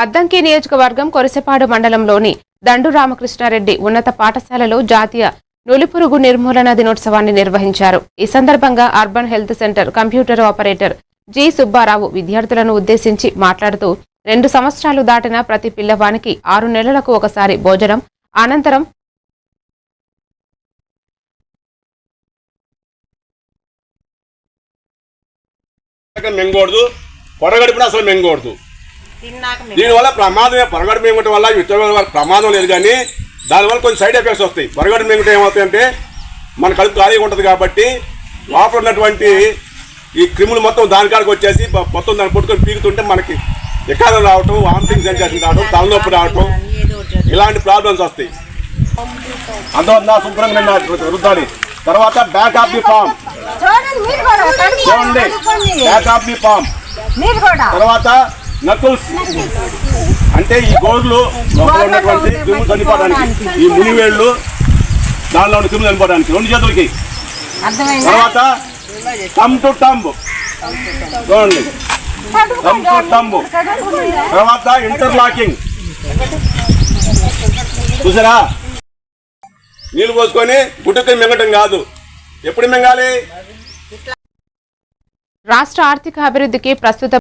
అద్దంకి నియోజకవర్గం కొరిసెపాడు మండలంలోని దండు రామకృష్ణారెడ్డి ఉన్నత పాఠశాలలో జాతీయ నులిపురుగు నిర్మూలన దినోత్సవాన్ని నిర్వహించారు. ఈ సందర్భంగా urban health centre computer operator G Subbarao విద్యార్థులను ఉద్దేశించి మాట్లాడుతూ 2 సంవత్సరాలు దాటిన ప్రతి పిల్లవానికి 6 నెలలకు ఒకసారి భోజనం అనంతరం పొరగడుపున అసలు మెంగకూడదు. దీనివల్ల ప్రమాదమే. పొరగడుపు మెంగటం వల్ల ప్రమాదం లేదు, కానీ దానివల్ల కొంచెం సైడ్ ఎఫెక్ట్స్ వస్తాయి. పొరగడుపు మెంగటం ఏమవుతాయంటే మన కడుపు ఖాళీగా ఉంటుంది కాబట్టి లోపల ఉన్నటువంటి ఈ క్రిములు మొత్తం దాని కాడికి వచ్చేసి మొత్తం దాన్ని పుట్టుకొని పీకుతుంటే మనకి ఎకాలం రావటం, వామిటింగ్ సెన్సేషన్ రావటం, తలనొప్పి రావటం, ఇలాంటి ప్రాబ్లమ్స్ వస్తాయి. అందువల్ల శుభ్రంగా రుద్దాలి. తర్వాత బ్యాక్ ఆఫ్ ది ఫామ్ చూడండి, బ్యాక్ ఆఫ్ ది ఫామ్. తర్వాత నకుల్స్ అంటే ఈ గోర్లు లోపల ఉన్నటువంటి క్రిములు చనిపోవడానికి, ఈ మునివేళ్ళు దానిలో ఉన్న క్రిములు చనిపోవడానికి 2 చేతులకి. తర్వాత టమ్ టు టంబ్ చూడండి, టమ్ టు టంబ్. తర్వాత ఇంటర్లాకింగ్ చూసారా, నీళ్ళు పోసుకొని గుడ్డుకి మింగటం కాదు. ఎప్పుడు మింగాలి? రాష్ట్ర ఆర్థిక అభివృద్ధికి ప్రస్తుత